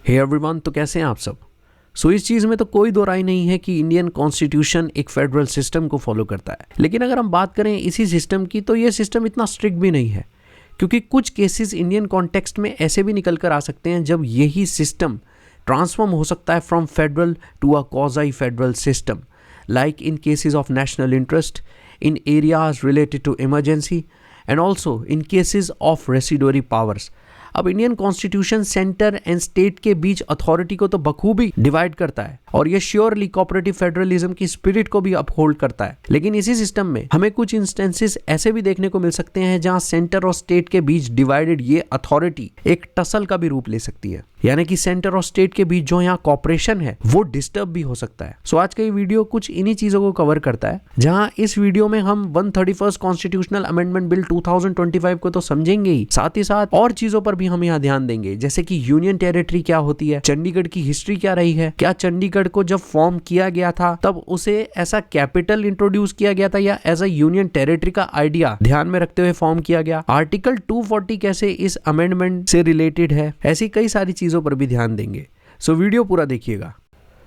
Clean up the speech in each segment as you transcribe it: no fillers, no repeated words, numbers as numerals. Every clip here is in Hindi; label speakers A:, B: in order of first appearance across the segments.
A: हे एवरीवन, तो कैसे हैं आप सब। इस चीज़ में तो कोई दो राय नहीं है कि इंडियन कॉन्स्टिट्यूशन एक फेडरल सिस्टम को फॉलो करता है। लेकिन अगर हम बात करें इसी सिस्टम की, तो ये सिस्टम इतना स्ट्रिक्ट भी नहीं है, क्योंकि कुछ केसेस इंडियन कॉन्टेक्स्ट में ऐसे भी निकल कर आ सकते हैं जब यही सिस्टम ट्रांसफॉर्म हो सकता है from federal to a quasi federal system, like in cases of national interest, in areas related to emergency and also in cases of residuary powers. अब Indian constitution centre and state के बीच अथॉरिटी को तो बखूबी डिवाइड करता है और ये श्योरली कोऑपरेटिव फेडरलिज्म की स्पिरिट को भी अपहोल्ड करता है। लेकिन इसी सिस्टम में हमें कुछ इंस्टेंसेस ऐसे भी देखने को मिल सकते हैं जहां सेंटर और स्टेट के बीच डिवाइडेड ये अथॉरिटी एक टसल का भी रूप ले सकती है, यानी कि सेंटर और स्टेट के बीच जो यहाँ कॉपरेशन है वो डिस्टर्ब भी हो सकता है। आज का ये वीडियो कुछ इन्हीं चीजों को कवर करता है, जहां इस वीडियो में हम 131st कॉन्स्टिट्यूशनल अमेंडमेंट बिल 2025 को तो समझेंगे ही, साथ और चीजों पर भी हम यहाँ ध्यान देंगे, जैसे कि यूनियन टेरिटरी क्या होती है, चंडीगढ़ की हिस्ट्री क्या रही है, क्या चंडीगढ़ को जब फॉर्म किया गया था तब उसे ऐसा कैपिटल इंट्रोड्यूस किया गया था या एज अ यूनियन टेरिटरी का आइडिया ध्यान में रखते हुए फॉर्म किया गया, आर्टिकल 240 कैसे इस अमेंडमेंट से रिलेटेड है, ऐसी कई सारी चीजों पर भी ध्यान देंगे। वीडियो पूरा देखिएगा।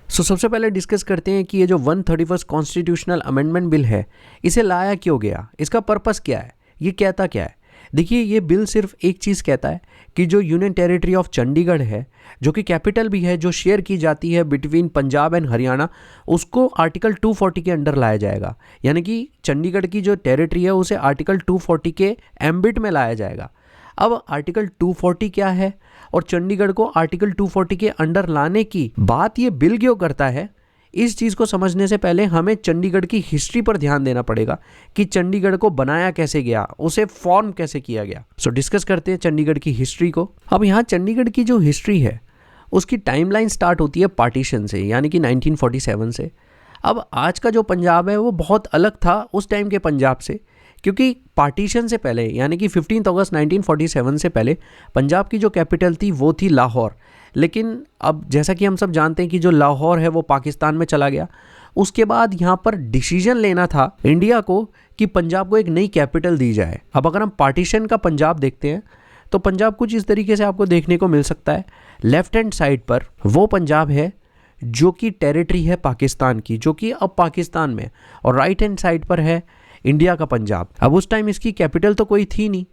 A: सबसे पहले डिस्कस करते हैं कि ये जो 131st कॉन्स्टिट्यूशनल अमेंडमेंट बिल है, इसे लाया क्यों गया, इसका पर्पस क्या है, ये कहता क्या है। देखिए, ये बिल सिर्फ एक चीज़ कहता है कि जो यूनियन टेरिटरी ऑफ चंडीगढ़ है, जो कि कैपिटल भी है, जो शेयर की जाती है बिटवीन पंजाब एंड हरियाणा, उसको आर्टिकल 240 के अंडर लाया जाएगा। यानी कि चंडीगढ़ की जो टेरिटरी है उसे आर्टिकल 240 के एम्बिट में लाया जाएगा। अब आर्टिकल 240 क्या है और चंडीगढ़ को आर्टिकल 240 के अंडर लाने की बात ये बिल क्यों करता है, इस चीज़ को समझने से पहले हमें चंडीगढ़ की हिस्ट्री पर ध्यान देना पड़ेगा कि चंडीगढ़ को बनाया कैसे गया, उसे फॉर्म कैसे किया गया। डिस्कस करते हैं चंडीगढ़ की हिस्ट्री को। अब यहाँ चंडीगढ़ की जो हिस्ट्री है उसकी टाइमलाइन स्टार्ट होती है पार्टीशन से, यानी कि 1947 से। अब आज का जो पंजाब है वो बहुत अलग था उस टाइम के पंजाब से, क्योंकि पार्टीशन से पहले यानी कि 15 अगस्त 1947 से पहले पंजाब की जो कैपिटल थी वो थी लाहौर। लेकिन अब जैसा कि हम सब जानते हैं कि जो लाहौर है वो पाकिस्तान में चला गया। उसके बाद यहाँ पर डिसीजन लेना था इंडिया को कि पंजाब को एक नई कैपिटल दी जाए। अब अगर हम पार्टीशन का पंजाब देखते हैं तो पंजाब कुछ इस तरीके से आपको देखने को मिल सकता है। लेफ्ट हैंड साइड पर वो पंजाब है जो कि टेरिटरी है पाकिस्तान की, जो कि अब पाकिस्तान में, और राइट हैंड साइड पर है इंडिया का पंजाब। अब उस टाइम इसकी कैपिटल तो कोई थी नहीं,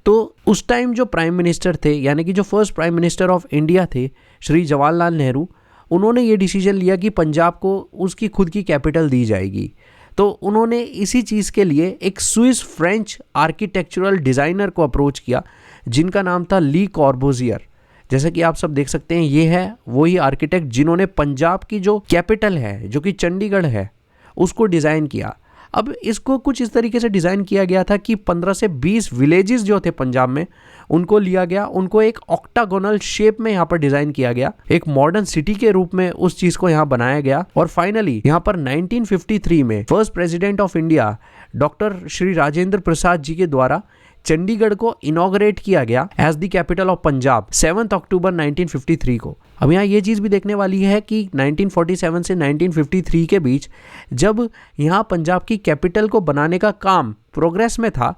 A: तो उस टाइम जो प्राइम मिनिस्टर थे, यानी कि जो first prime minister of India थे श्री जवाहरलाल नेहरू, उन्होंने ये डिसीजन लिया कि पंजाब को उसकी खुद की कैपिटल दी जाएगी। तो उन्होंने इसी चीज़ के लिए एक स्विस फ्रेंच आर्किटेक्चरल डिज़ाइनर को अप्रोच किया जिनका नाम था ली कॉर्बुजियर। जैसे कि आप सब देख सकते हैं, ये है वही आर्किटेक्ट जिन्होंने पंजाब की जो कैपिटल है, जो कि चंडीगढ़ है, उसको डिज़ाइन किया। अब इसको कुछ इस तरीके से डिज़ाइन किया गया था कि 15 से 20 विलेजेस जो थे पंजाब में, उनको लिया गया, उनको एक ऑक्टागोनल शेप में यहाँ पर डिज़ाइन किया गया, एक मॉडर्न सिटी के रूप में उस चीज़ को यहाँ बनाया गया। और फाइनली यहाँ पर 1953 में first president of India doctor Shri Rajendra Prasad ji के द्वारा चंडीगढ़ को इनॉग्रेट किया गया as the capital of Punjab 7 October 1953 को। अब यहाँ ये चीज़ भी देखने वाली है कि 1947 से 1953 के बीच जब यहाँ पंजाब की कैपिटल को बनाने का काम प्रोग्रेस में था,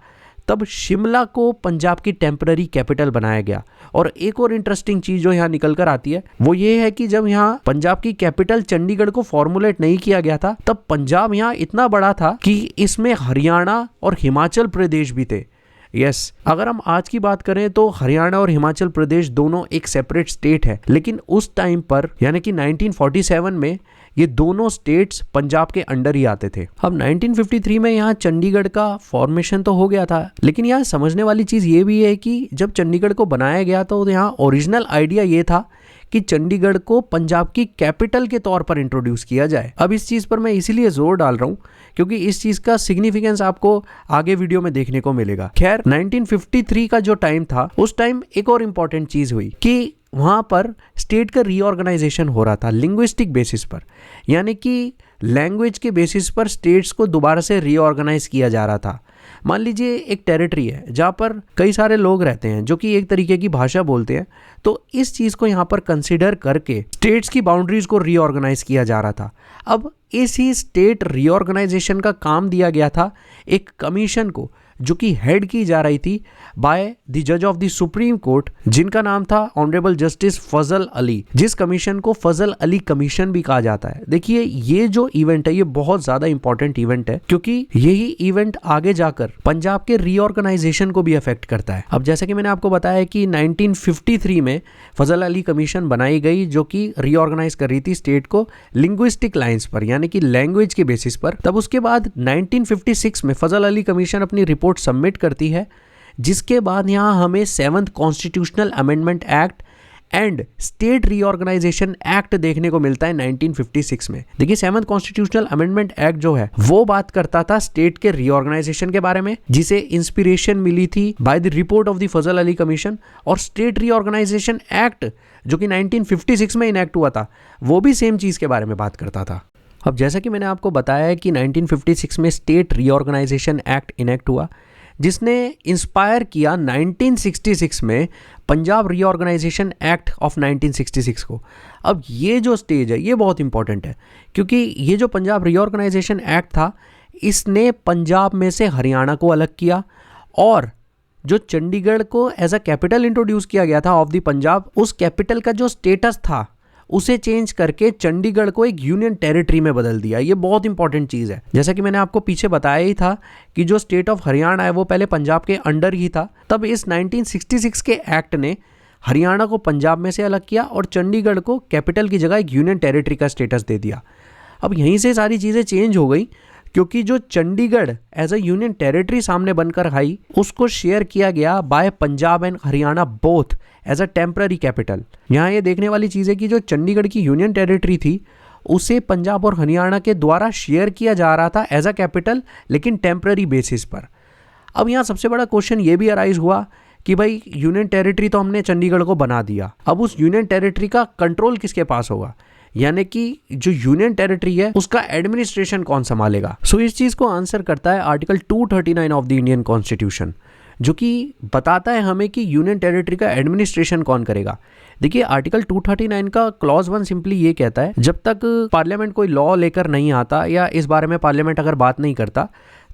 A: तब शिमला को पंजाब की टेम्पररी कैपिटल बनाया गया। और एक और इंटरेस्टिंग चीज़ जो यहाँ निकल कर आती है वो ये है कि जब यहाँ पंजाब की कैपिटल चंडीगढ़ को फॉर्मुलेट नहीं किया गया था, तब पंजाब यहाँ इतना बड़ा था कि इसमें हरियाणा और हिमाचल प्रदेश भी थे। यस, अगर हम आज की बात करें तो हरियाणा और हिमाचल प्रदेश दोनों एक सेपरेट स्टेट है, लेकिन उस टाइम पर यानी कि 1947 में ये दोनों स्टेट्स पंजाब के अंडर ही आते थे। अब 1953 में यहाँ चंडीगढ़ का फॉर्मेशन तो हो गया था, लेकिन यहाँ समझने वाली चीज़ ये भी है कि जब चंडीगढ़ को बनाया गया तो यहाँ ओरिजिनल आइडिया ये था कि चंडीगढ़ को पंजाब की कैपिटल के तौर पर इंट्रोड्यूस किया जाए। अब इस चीज़ पर मैं इसीलिए जोर डाल रहा हूँ क्योंकि इस चीज़ का सिग्निफिकेंस आपको आगे वीडियो में देखने को मिलेगा। खैर, 1953 का जो टाइम था, उस टाइम एक और इम्पॉर्टेंट चीज़ हुई कि वहाँ पर स्टेट का रीऑर्गेनाइजेशन हो रहा था लिंग्विस्टिक बेसिस पर, यानी कि लैंग्वेज के बेसिस पर स्टेट्स को दोबारा से रीऑर्गेनाइज किया जा रहा था। मान लीजिए एक टेरिटरी है जहाँ पर कई सारे लोग रहते हैं जो कि एक तरीके की भाषा बोलते हैं, तो इस चीज़ को यहाँ पर कंसिडर करके स्टेट्स की बाउंड्रीज को रीऑर्गेनाइज किया जा रहा था। अब इसी स्टेट रीऑर्गेनाइजेशन का काम दिया गया था एक कमीशन को जो कि हेड की जा रही थी बाय द जज ऑफ द सुप्रीम कोर्ट, जिनका नाम था ऑनरेबल जस्टिस फजल अली, जिस कमीशन को फजल अली कमीशन भी कहा जाता है। देखिए ये जो इवेंट है ये बहुत ज्यादा इंपॉर्टेंट इवेंट है, क्योंकि यही इवेंट आगे जाकर पंजाब के रीऑर्गेनाइजेशन को भी अफेक्ट करता है। अब जैसे कि मैंने आपको बताया कि 1953 में फजल अली कमीशन बनाई गई, जो कि रीऑर्गेनाइज कर रही थी स्टेट को लिंग्विस्टिक लाइंस पर, यानी कि लैंग्वेज के बेसिस पर। तब उसके बाद 1956 में फजल अली कमीशन अपनी रिपोर्ट सबमिट करती है, जिसके बाद यहाँ हमें 7th constitutional amendment act and state reorganisation act देखने को मिलता है 1956 में। देखिए 7th कॉन्स्टिट्यूशनल अमेंडमेंट एक्ट जो है वो बात करता था स्टेट के रीऑर्गेनाइजेशन के बारे में, जिसे इंस्पिरेशन मिली थी by the report of the Fazal Ali commission. और स्टेट रीऑर्गेनाइजेशन एक्ट जो कि 1956 में इनेक्ट हुआ था, वो भी सेम चीज के बारे में बात करता था। अब जैसा कि मैंने आपको बताया है कि 1956 में स्टेट रीऑर्गेनाइजेशन एक्ट इनेक्ट हुआ, जिसने इंस्पायर किया 1966 में पंजाब रीऑर्गेनाइजेशन एक्ट ऑफ 1966 को। अब ये जो स्टेज है ये बहुत इंपॉर्टेंट है, क्योंकि ये जो पंजाब रीऑर्गेनाइजेशन एक्ट था, इसने पंजाब में से हरियाणा को अलग किया, और जो चंडीगढ़ को एज अ कैपिटल इंट्रोड्यूस किया गया था ऑफ द पंजाब, उस कैपिटल का जो स्टेटस था उसे चेंज करके चंडीगढ़ को एक यूनियन टेरिटरी में बदल दिया। ये बहुत इंपॉर्टेंट चीज़ है। जैसा कि मैंने आपको पीछे बताया ही था कि जो स्टेट ऑफ हरियाणा है वो पहले पंजाब के अंडर ही था। तब इस 1966 के एक्ट ने हरियाणा को पंजाब में से अलग किया और चंडीगढ़ को कैपिटल की जगह एक यूनियन टेरिटरी का स्टेटस दे दिया। अब यहीं से सारी चीज़ें चेंज हो गई, क्योंकि जो Chandigarh as a union territory सामने बनकर आई, उसको शेयर किया गया by Punjab and Haryana both as a temporary capital. यहाँ ये देखने वाली चीज़ है कि जो चंडीगढ़ की यूनियन टेरिटरी थी उसे पंजाब और हरियाणा के द्वारा शेयर किया जा रहा था एज अ कैपिटल, लेकिन टेम्पररी बेसिस पर। अब यहाँ सबसे बड़ा क्वेश्चन ये भी अराइज हुआ कि भाई यूनियन टेरिटरी तो हमने चंडीगढ़ को बना दिया, अब उस यूनियन टेरिटरी का कंट्रोल किसके पास होगा, यानी कि जो यूनियन टेरिटरी है उसका एडमिनिस्ट्रेशन कौन संभालेगा। सो इस चीज को आंसर करता है article 239 of the Indian constitution, जो कि बताता है हमें कि यूनियन टेरिटरी का एडमिनिस्ट्रेशन कौन करेगा। देखिए आर्टिकल 239 का क्लॉज 1 सिंपली ये कहता है, जब तक पार्लियामेंट कोई लॉ लेकर नहीं आता या इस बारे में पार्लियामेंट अगर बात नहीं करता,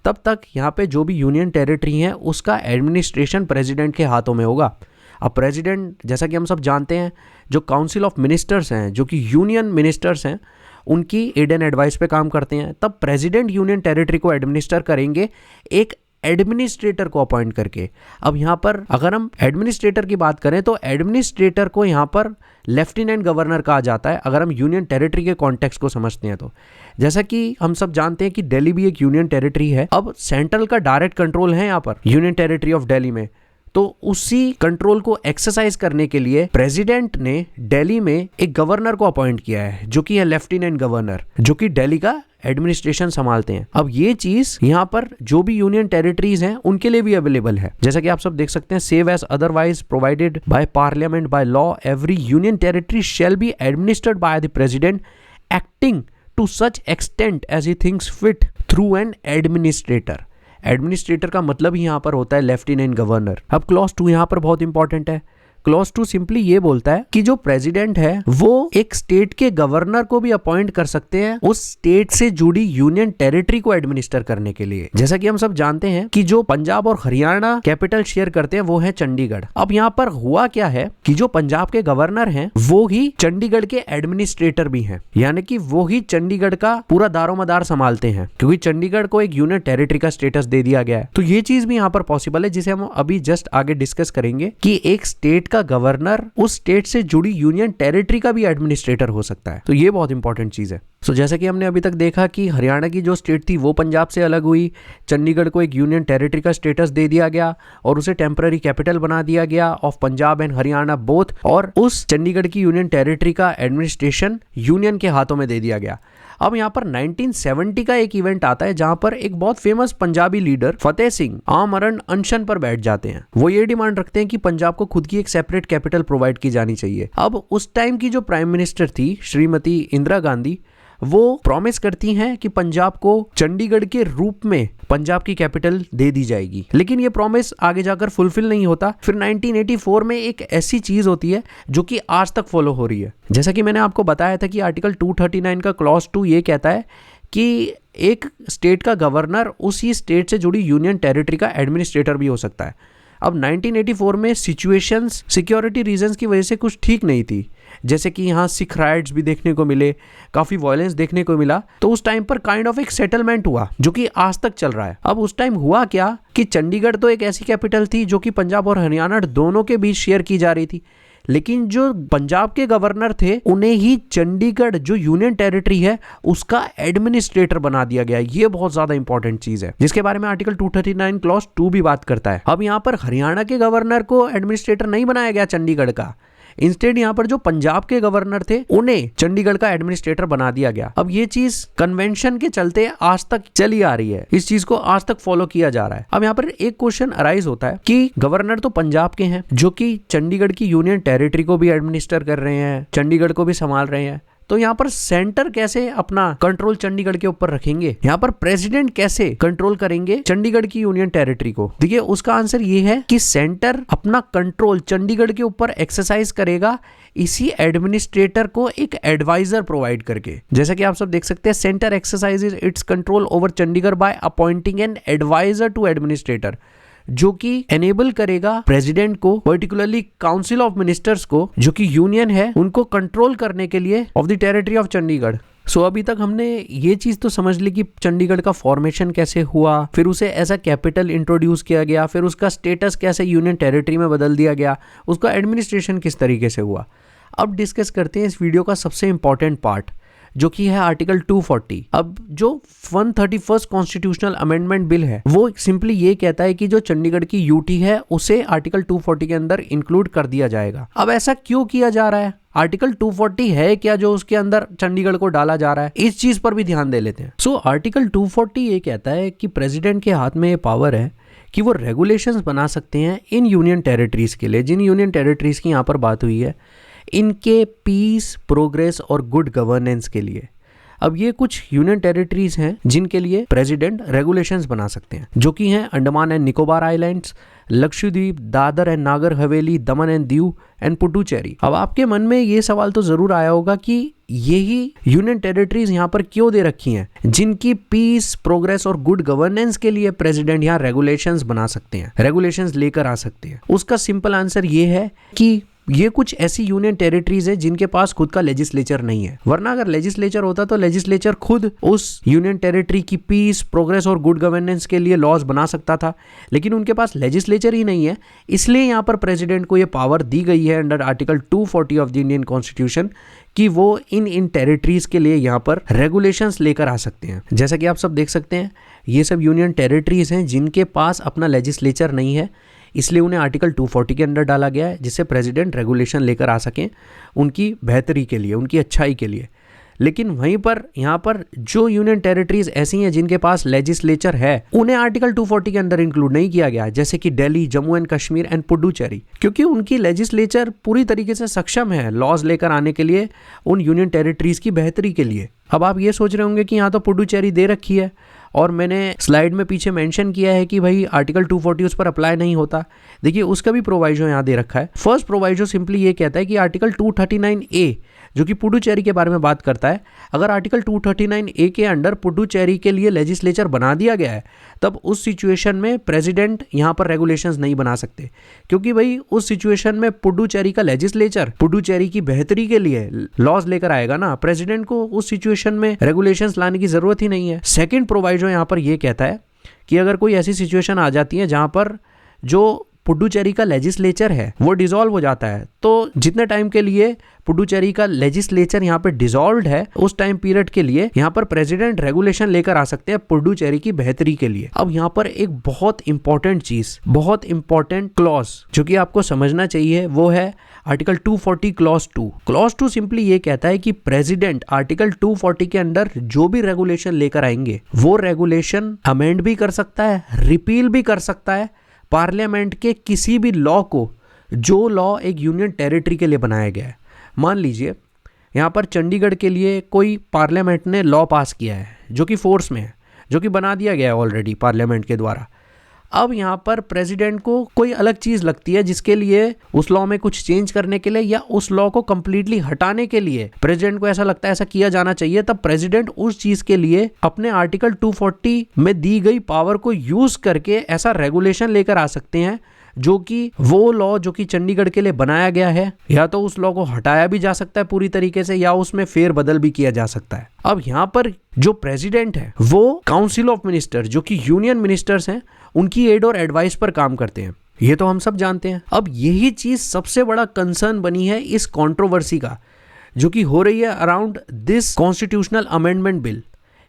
A: तब तक यहाँ पे जो भी यूनियन टेरिटरी है उसका एडमिनिस्ट्रेशन प्रेसिडेंट के हाथों में होगा। अब प्रेसिडेंट, जैसा कि हम सब जानते हैं, जो काउंसिल ऑफ मिनिस्टर्स हैं, जो कि यूनियन मिनिस्टर्स हैं, उनकी एड एंड एडवाइस पे काम करते हैं। तब प्रेसिडेंट यूनियन टेरिटरी को एडमिनिस्टर करेंगे एक एडमिनिस्ट्रेटर को अपॉइंट करके। अब यहाँ पर अगर हम एडमिनिस्ट्रेटर की बात करें तो एडमिनिस्ट्रेटर को यहाँ पर लेफ्टिनेंट गवर्नर कहा जाता है, अगर हम यूनियन टेरिटरी के कॉन्टेक्स्ट को समझते हैं तो। जैसा कि हम सब जानते हैं कि दिल्ली भी एक यूनियन टेरिटरी है। अब सेंट्रल का डायरेक्ट कंट्रोल है यहाँ पर यूनियन टेरिटरी ऑफ दिल्ली में, तो उसी कंट्रोल को एक्सरसाइज करने के लिए प्रेसिडेंट ने दिल्ली में एक गवर्नर को अपॉइंट किया है, जो कि है लेफ्टिनेंट गवर्नर, जो कि दिल्ली का एडमिनिस्ट्रेशन संभालते हैं। अब ये चीज यहाँ पर जो भी यूनियन टेरिटरीज हैं उनके लिए भी अवेलेबल है। जैसा कि आप सब देख सकते हैं, save as otherwise provided by parliament by law, every union territory shall be administered by the president acting to such extent as he thinks fit through an administrator. Administrator का मतलब ही यहाँ पर होता है लेफ्टिनेंट गवर्नर। अब क्लॉज 2 यहाँ पर बहुत इंपॉर्टेंट है। क्लॉज 2 सिंपली ये बोलता है कि जो प्रेसिडेंट है वो एक स्टेट के गवर्नर को भी अपॉइंट कर सकते हैं उस स्टेट से जुड़ी यूनियन टेरिटरी को एडमिनिस्टर करने के लिए। जैसा कि हम सब जानते हैं कि जो पंजाब और हरियाणा कैपिटल शेयर करते हैं वो है चंडीगढ़। अब यहाँ पर हुआ क्या है कि जो पंजाब के गवर्नर हैं वो ही चंडीगढ़ के एडमिनिस्ट्रेटर भी हैं, यानी कि वो ही चंडीगढ़ का पूरा दारोमदार संभालते हैं, क्योंकि चंडीगढ़ को एक यूनियन टेरिटरी का स्टेटस दे दिया गया है। तो ये चीज भी यहाँ पर पॉसिबल है, जिसे हम अभी जस्ट आगे डिस्कस करेंगे कि एक स्टेट का गवर्नर उस स्टेट से जुड़ी यूनियन टेरिटरी का भी एडमिनिस्ट्रेटर हो सकता है। तो ये बहुत इंपॉर्टेंट चीज है। सो जैसा कि हमने अभी तक देखा कि हरियाणा की जो स्टेट थी वो पंजाब से अलग हुई, चंडीगढ़ को एक यूनियन टेरिटरी का स्टेटस दे दिया गया और उसे टेम्पररी कैपिटल बना दिया गया of Punjab and Haryana both, और उस चंडीगढ़ की यूनियन टेरिटरी का एडमिनिस्ट्रेशन यूनियन के हाथों में दे दिया गया। अब यहाँ पर 1970 का एक इवेंट आता है जहां पर एक बहुत फेमस पंजाबी लीडर फतेह सिंह आमरण अनशन पर बैठ जाते हैं। वो ये डिमांड रखते हैं कि पंजाब को खुद की एक सेपरेट कैपिटल प्रोवाइड की जानी चाहिए। अब उस टाइम की जो प्राइम मिनिस्टर थी श्रीमती इंदिरा गांधी, वो प्रॉमिस करती हैं कि पंजाब को चंडीगढ़ के रूप में पंजाब की कैपिटल दे दी जाएगी, लेकिन ये प्रॉमिस आगे जाकर फुलफिल नहीं होता। फिर 1984 में एक ऐसी चीज होती है जो कि आज तक फॉलो हो रही है। जैसा कि मैंने आपको बताया था कि आर्टिकल 239 का क्लॉज 2 ये कहता है कि एक स्टेट का गवर्नर उसी स्टेट से जुड़ी यूनियन टेरिटरी का एडमिनिस्ट्रेटर भी हो सकता है। अब 1984 में सिचुएशंस सिक्योरिटी रीजंस की वजह से कुछ ठीक नहीं थी, जैसे कि यहाँ सिख राइट्स भी देखने को मिले, काफ़ी वायलेंस देखने को मिला। तो उस टाइम पर काइंड ऑफ एक सेटलमेंट हुआ जो कि आज तक चल रहा है। अब उस टाइम हुआ क्या कि चंडीगढ़ तो एक ऐसी कैपिटल थी जो कि पंजाब और हरियाणा दोनों के बीच शेयर की जा रही थी, लेकिन जो पंजाब के गवर्नर थे उन्हें ही चंडीगढ़ जो यूनियन टेरिटरी है उसका एडमिनिस्ट्रेटर बना दिया गया। ये बहुत ज्यादा इंपॉर्टेंट चीज है जिसके बारे में आर्टिकल 239 क्लॉज 2 भी बात करता है। अब यहाँ पर हरियाणा के गवर्नर को एडमिनिस्ट्रेटर नहीं बनाया गया चंडीगढ़ का, इंस्टेड यहाँ पर जो पंजाब के गवर्नर थे उन्हें चंडीगढ़ का एडमिनिस्ट्रेटर बना दिया गया। अब ये चीज कन्वेंशन के चलते आज तक चली आ रही है, इस चीज को आज तक फॉलो किया जा रहा है। अब यहाँ पर एक क्वेश्चन अराइज होता है कि गवर्नर तो पंजाब के हैं जो कि चंडीगढ़ की यूनियन टेरिटरी को भी एडमिनिस्टर कर रहे हैं, चंडीगढ़ को भी संभाल रहे हैं, तो यहाँ पर सेंटर कैसे अपना कंट्रोल चंडीगढ़ के ऊपर रखेंगे? यहाँ पर प्रेसिडेंट कैसे कंट्रोल करेंगे चंडीगढ़ की यूनियन टेरिटरी को? देखिए उसका आंसर ये है कि सेंटर अपना कंट्रोल चंडीगढ़ के ऊपर एक्सरसाइज करेगा इसी एडमिनिस्ट्रेटर को एक एडवाइजर प्रोवाइड करके। जैसा कि आप सब देख सकते हैं, centre exercises its control over Chandigarh by appointing an adviser to administrator, जो कि एनेबल करेगा प्रेसिडेंट को, पर्टिकुलरली काउंसिल ऑफ मिनिस्टर्स को जो कि यूनियन है, उनको कंट्रोल करने के लिए of the territory of Chandigarh. So अभी तक हमने ये चीज तो समझ ली कि चंडीगढ़ का फॉर्मेशन कैसे हुआ, फिर उसे एज अ कैपिटल इंट्रोड्यूस किया गया, फिर उसका स्टेटस कैसे यूनियन टेरिटरी में बदल दिया गया, उसका एडमिनिस्ट्रेशन किस तरीके से हुआ। अब डिस्कस करते हैं इस वीडियो का सबसे इंपॉर्टेंट पार्ट जो कि है आर्टिकल 240। अब जो 131st कॉन्स्टिट्यूशनल अमेंडमेंट बिल है वो सिंपली ये कहता है कि जो चंडीगढ़ की यूटी है उसे आर्टिकल 240 के अंदर इंक्लूड कर दिया जाएगा। अब ऐसा क्यों किया जा रहा है? आर्टिकल 240 है क्या जो उसके अंदर चंडीगढ़ को डाला जा रहा है? इस चीज पर भी ध्यान दे लेते हैं। सो आर्टिकल 240 ये कहता है कि प्रेसिडेंट के हाथ में ये पावर है कि वो रेगुलेशंस बना सकते हैं इन यूनियन टेरिटरीज के लिए, जिन यूनियन टेरिटरीज की यहाँ पर बात हुई है, इनके पीस, प्रोग्रेस और गुड गवर्नेंस के लिए। अब ये कुछ यूनियन टेरिटरीज हैं जिनके लिए प्रेसिडेंट रेगुलेशंस बना सकते हैं, जो कि हैं Andaman and Nicobar islands, Lakshadweep, Dadar and Nagar Haveli, Daman and Diu and Puducherry. अब आपके मन में ये सवाल तो जरूर आया होगा कि यही यूनियन टेरिटरीज यहाँ पर क्यों दे रखी हैं जिनकी पीस, प्रोग्रेस और गुड गवर्नेंस के लिए प्रेसिडेंट यहाँ रेगुलेशंस बना सकते हैं, रेगुलेशंस लेकर आ सकते हैं। उसका सिंपल आंसर ये है कि ये कुछ ऐसी यूनियन टेरिटरीज है जिनके पास खुद का लेजिस्लेचर नहीं है, वरना अगर लेजिस्लेचर होता तो लेजिस्लेचर खुद उस यूनियन टेरिटरी की पीस, प्रोग्रेस और गुड गवर्नेंस के लिए लॉज बना सकता था, लेकिन उनके पास लेजिस्लेचर ही नहीं है। इसलिए यहाँ पर प्रेसिडेंट को ये पावर दी गई है under article 240 of the Indian constitution कि वो इन टेरिटरीज के लिए यहाँ पर रेगुलेशंस लेकर आ सकते हैं। जैसा कि आप सब देख सकते हैं, ये सब यूनियन टेरिटरीज हैं जिनके पास अपना लेजिस्लेचर नहीं है, इसलिए उन्हें आर्टिकल 240 के अंदर डाला गया है जिससे प्रेसिडेंट रेगुलेशन लेकर आ सकें उनकी बेहतरी के लिए, उनकी अच्छाई के लिए। लेकिन वहीं पर यहाँ पर जो यूनियन टेरिटरीज ऐसी हैं जिनके पास लेजिस्लेचर है उन्हें आर्टिकल 240 के अंदर इंक्लूड नहीं किया गया, जैसे कि दिल्ली, जम्मू एंड कश्मीर एंड पुडुचेरी, क्योंकि उनकी लेजिस्लेचर पूरी तरीके से सक्षम है लॉज लेकर आने के लिए उन यूनियन टेरिटरीज की बेहतरी के लिए। अब आप ये सोच रहे होंगे कि यहाँ तो पुडुचेरी दे रखी है और मैंने स्लाइड में पीछे मेंशन किया है कि भाई आर्टिकल 240 उस पर अप्लाई नहीं होता। देखिए उसका भी प्रोवाइजो यहाँ दे रखा है। फर्स्ट प्रोवाइजो सिंपली ये कहता है कि आर्टिकल 239A जो कि पुडुचेरी के बारे में बात करता है, अगर आर्टिकल 239A के अंडर पुडुचेरी के लिए लेजिस्लेचर बना दिया गया है तब उस सिचुएशन में प्रेसिडेंट यहाँ पर रेगुलेशंस नहीं बना सकते, क्योंकि भाई उस सिचुएशन में पुडुचेरी का लेजिस्लेचर पुडुचेरी की बेहतरी के लिए लॉज लेकर आएगा ना, प्रेसिडेंट को उस सिचुएशन में रेगुलेशंस लाने की जरूरत ही नहीं है। सेकेंड प्रोवाइजो यहाँ पर यह कहता है कि अगर कोई ऐसी सिचुएशन आ जाती है जहां पर जो पुडुचेरी का लेजिस्लेचर है वो डिसॉल्व हो जाता है, तो जितने टाइम के लिए पुडुचेरी का लेजिस्लेचर यहाँ पे डिसॉल्व्ड है उस टाइम पीरियड के लिए यहाँ पर प्रेसिडेंट रेगुलेशन लेकर आ सकते हैं पुडुचेरी की बेहतरी के लिए। अब यहाँ पर एक बहुत इंपॉर्टेंट चीज, बहुत इंपॉर्टेंट क्लॉज जो कि आपको समझना चाहिए वो है आर्टिकल 240 क्लॉज 2। क्लॉज 2 सिंपली ये कहता है कि प्रेसिडेंट आर्टिकल 240 के अंदर जो भी रेगुलेशन लेकर आएंगे वो रेगुलेशन अमेंड भी कर सकता है, रिपील भी कर सकता है पार्लियामेंट के किसी भी लॉ को जो लॉ एक यूनियन टेरिटरी के लिए बनाया गया है। मान लीजिए यहाँ पर चंडीगढ़ के लिए कोई पार्लियामेंट ने लॉ पास किया है जो कि फोर्स में है, जो कि बना दिया गया है ऑलरेडी पार्लियामेंट के द्वारा। अब यहाँ पर प्रेसिडेंट को कोई अलग चीज लगती है जिसके लिए उस लॉ में कुछ चेंज करने के लिए या उस लॉ को कंप्लीटली हटाने के लिए प्रेसिडेंट को ऐसा लगता है ऐसा किया जाना चाहिए, तब प्रेसिडेंट उस चीज के लिए अपने आर्टिकल 240 में दी गई पावर को यूज करके ऐसा रेगुलेशन लेकर आ सकते हैं जो कि वो लॉ जो कि चंडीगढ़ के लिए बनाया गया है, या तो उस लॉ को हटाया भी जा सकता है पूरी तरीके से या उसमें फेरबदल भी किया जा सकता है। अब यहाँ पर जो प्रेसिडेंट है वो काउंसिल ऑफ मिनिस्टर जो कि यूनियन मिनिस्टर्स हैं उनकी एड और एडवाइस पर काम करते हैं, ये तो हम सब जानते हैं। अब यही चीज सबसे बड़ा कंसर्न बनी है इस कंट्रोवर्सी का जो कि हो रही है around this constitutional amendment bill.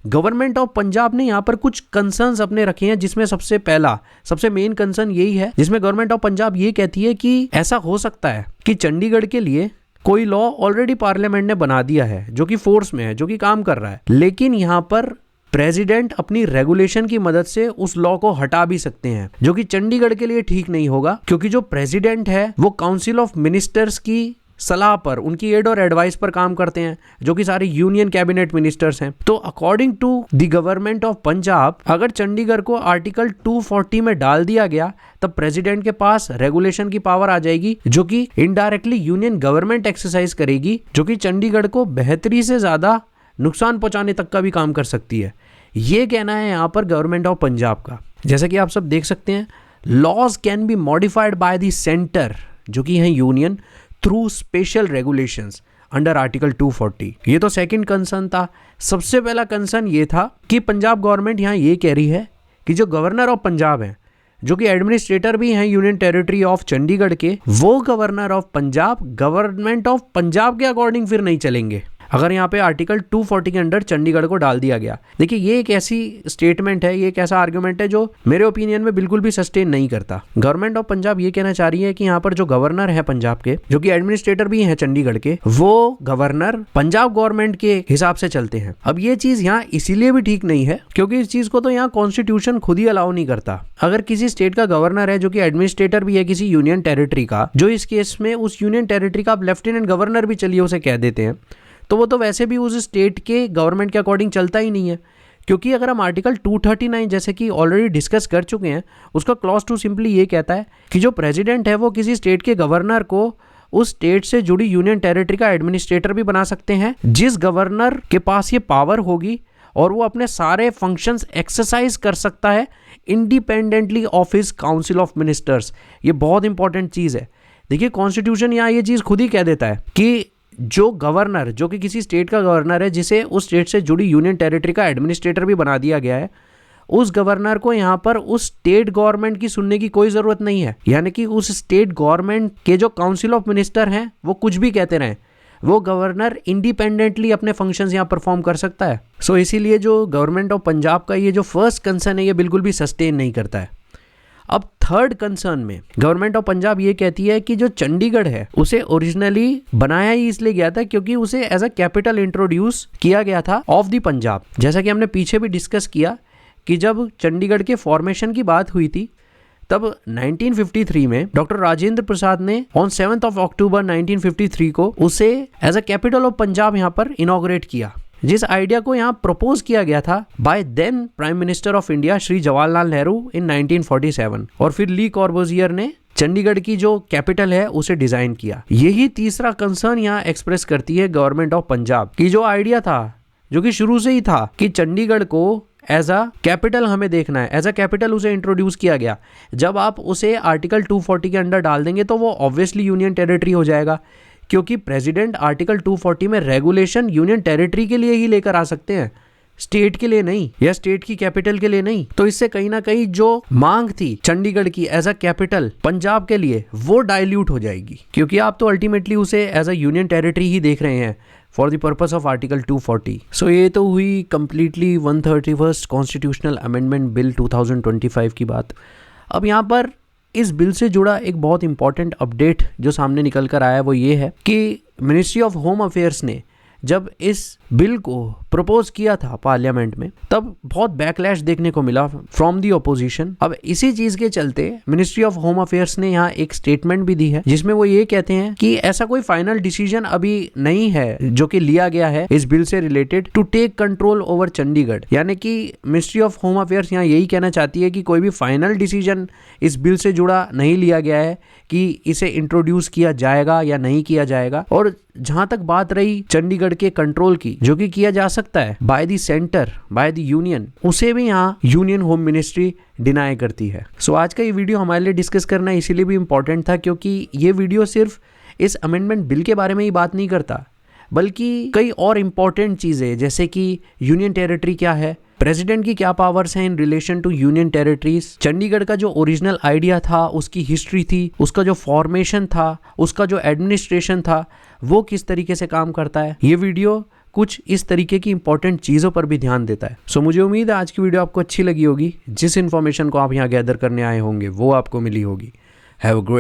A: Government of Punjab ने यहाँ पर कुछ कंसर्न्स अपने रखे हैं, जिसमें सबसे मेन कंसर्न यही है, जिसमें गवर्नमेंट ऑफ पंजाब ये कहती है कि ऐसा हो सकता है कि चंडीगढ़ के लिए कोई लॉ ऑलरेडी पार्लियामेंट ने बना दिया है जो कि फोर्स में है, जो कि काम कर रहा है, लेकिन यहाँ पर प्रेसिडेंट अपनी रेगुलेशन की मदद से उस लॉ को हटा भी सकते हैं, जो कि चंडीगढ़ के लिए ठीक नहीं होगा, क्योंकि जो प्रेसिडेंट है वो काउंसिल ऑफ मिनिस्टर्स की सलाह पर, उनकी एड और एडवाइस पर काम करते हैं, जो कि सारे यूनियन कैबिनेट मिनिस्टर्स हैं। तो according to the government of Punjab, अगर चंडीगढ़ को आर्टिकल 240 में डाल दिया गया तब प्रेसिडेंट के पास रेगुलेशन की पावर आ जाएगी, जो कि इनडायरेक्टली यूनियन गवर्नमेंट एक्सरसाइज करेगी, जो कि चंडीगढ़ को बेहतरी से ज्यादा नुकसान पहुंचाने तक का भी काम कर सकती है। ये कहना है यहाँ पर गवर्नमेंट ऑफ पंजाब का। जैसा कि आप सब देख सकते हैं, laws can be modified by the centre, जो कि है union, through special regulations under article 240। ये तो सेकंड कंसर्न था। सबसे पहला कंसर्न ये था कि पंजाब गवर्नमेंट यहाँ ये कह रही है कि जो गवर्नर ऑफ पंजाब हैं, जो कि एडमिनिस्ट्रेटर भी हैं यूनियन टेरिटरी ऑफ चंडीगढ़ के, वो governor of Punjab government of Punjab के अकॉर्डिंग फिर नहीं चलेंगे अगर यहाँ पे आर्टिकल 240 के अंडर चंडीगढ़ को डाल दिया गया। देखिए, ये एक ऐसी स्टेटमेंट है, ये एक ऐसा आर्गुमेंट है जो मेरे ओपिनियन में बिल्कुल भी सस्टेन नहीं करता। गवर्नमेंट ऑफ पंजाब ये कहना चाह रही है कि यहाँ पर जो गवर्नर है पंजाब के, जो कि एडमिनिस्ट्रेटर भी हैं चंडीगढ़ के, वो गवर्नर पंजाब गवर्नमेंट के हिसाब से चलते हैं। अब ये चीज यहाँ इसीलिए भी ठीक नहीं है क्योंकि इस चीज को तो यहाँ कॉन्स्टिट्यूशन खुद ही अलाउ नहीं करता। अगर किसी स्टेट का गवर्नर है जो कि एडमिनिस्ट्रेटर भी है किसी यूनियन टेरिटरी का, जो इस केस में उस यूनियन टेरिटरी का आप लेफ्टिनेंट गवर्नर भी चलिए उसे कह देते हैं, तो वो तो वैसे भी उस स्टेट के गवर्नमेंट के अकॉर्डिंग चलता ही नहीं है। क्योंकि अगर हम आर्टिकल 239 जैसे कि ऑलरेडी डिस्कस कर चुके हैं, उसका क्लॉज 2 सिंपली ये कहता है कि जो प्रेसिडेंट है वो किसी स्टेट के गवर्नर को उस स्टेट से जुड़ी यूनियन टेरिटरी का एडमिनिस्ट्रेटर भी बना सकते हैं, जिस गवर्नर के पास ये पावर होगी और वो अपने सारे फंक्शंस एक्सरसाइज कर सकता है independently of his council of ministers. ये बहुत इंपॉर्टेंट चीज़ है। देखिए, कॉन्स्टिट्यूशन यहाँ ये चीज़ खुद ही कह देता है कि जो गवर्नर, जो कि किसी स्टेट का गवर्नर है जिसे उस स्टेट से जुड़ी यूनियन टेरिटरी का एडमिनिस्ट्रेटर भी बना दिया गया है, उस गवर्नर को यहाँ पर उस स्टेट गवर्नमेंट की सुनने की कोई ज़रूरत नहीं है। यानी कि उस स्टेट गवर्नमेंट के जो काउंसिल ऑफ मिनिस्टर हैं वो कुछ भी कहते रहें, वो गवर्नर इंडिपेंडेंटली अपने फंक्शंस यहाँ परफॉर्म कर सकता है। सो इसीलिए जो गवर्नमेंट ऑफ पंजाब का ये जो फर्स्ट कंसर्न है ये बिल्कुल भी सस्टेन नहीं करता है। अब थर्ड कंसर्न में गवर्नमेंट ऑफ पंजाब ये कहती है कि जो चंडीगढ़ है उसे ओरिजिनली बनाया ही इसलिए गया था क्योंकि उसे एज अ कैपिटल इंट्रोड्यूस किया गया था ऑफ द पंजाब। जैसा कि हमने पीछे भी डिस्कस किया कि जब चंडीगढ़ के फॉर्मेशन की बात हुई थी तब 1953 में डॉक्टर राजेंद्र प्रसाद ने ऑन 7 अक्टूबर 1953 को उसे as a capital of Punjab यहाँ पर इनॉग्रेट किया, जिस आइडिया को यहाँ प्रपोज किया गया था by then prime minister of India Shri Jawaharlal Nehru in 1947, और फिर ली कॉर्बुजियर ने चंडीगढ़ की जो कैपिटल है उसे डिजाइन किया। यही तीसरा कंसर्न यहाँ एक्सप्रेस करती है गवर्नमेंट ऑफ पंजाब की जो आइडिया था, जो कि शुरू से ही था कि चंडीगढ़ को एज अ कैपिटल हमें देखना है, एज अ कैपिटल उसे इंट्रोड्यूस किया गया। जब आप उसे आर्टिकल 240 के अंडर डाल देंगे तो वो ऑब्वियसली यूनियन टेरिटरी हो जाएगा, क्योंकि प्रेसिडेंट आर्टिकल 240 में रेगुलेशन यूनियन टेरिटरी के लिए ही लेकर आ सकते हैं, स्टेट के लिए नहीं या स्टेट की कैपिटल के लिए नहीं। तो इससे कहीं ना कहीं जो मांग थी चंडीगढ़ की एज अ कैपिटल पंजाब के लिए वो डाइल्यूट हो जाएगी, क्योंकि आप तो अल्टीमेटली उसे एज अ यूनियन टेरिटरी ही देख रहे हैं for the purpose of article 240। सो ये तो हुई completely 131st constitutional amendment bill 2025 की बात। अब यहाँ पर इस बिल से जुड़ा एक बहुत इंपॉर्टेंट अपडेट जो सामने निकल कर आया है वो ये है कि मिनिस्ट्री ऑफ होम अफेयर्स ने जब इस बिल को प्रपोज किया था पार्लियामेंट में, तब बहुत बैकलैश देखने को मिला फ्रॉम दी ऑपोजिशन। अब इसी चीज के चलते मिनिस्ट्री ऑफ होम अफेयर्स ने यहाँ एक स्टेटमेंट भी दी है, जिसमें वो ये कहते हैं कि ऐसा कोई फाइनल डिसीजन अभी नहीं है जो कि लिया गया है इस बिल से related to take control over Chandigarh. यानी कि मिनिस्ट्री ऑफ होम अफेयर्स यहाँ यही कहना चाहती है कि कोई भी फाइनल डिसीजन इस बिल से जुड़ा नहीं लिया गया है कि इसे इंट्रोड्यूस किया जाएगा या नहीं किया जाएगा। और जहां तक बात रही चंडीगढ़ के कंट्रोल की, जो कि किया जा सकता है bye the centre, by the union, उसे भी यहाँ यूनियन होम मिनिस्ट्री डिनाई करती है। सो आज का ये वीडियो हमारे लिए डिस्कस करना इसीलिए भी इम्पोर्टेंट था क्योंकि ये वीडियो सिर्फ इस अमेंडमेंट बिल के बारे में ही बात नहीं करता, बल्कि कई और इम्पॉर्टेंट चीज़ें जैसे कि यूनियन टेरिटरी क्या है, प्रेसिडेंट की क्या पावर्स हैं in relation to union territories, Chandigarh का जो ओरिजिनल आइडिया था उसकी हिस्ट्री थी, उसका जो फॉर्मेशन था, उसका जो एडमिनिस्ट्रेशन था, वो किस तरीके से काम करता है। ये वीडियो कुछ इस तरीके की इंपॉर्टेंट चीज़ों पर भी ध्यान देता है। सो मुझे उम्मीद है आज की वीडियो आपको अच्छी लगी होगी। जिस इन्फॉर्मेशन को आप यहाँ गैदर करने आए होंगे वो आपको मिली होगी। Have a great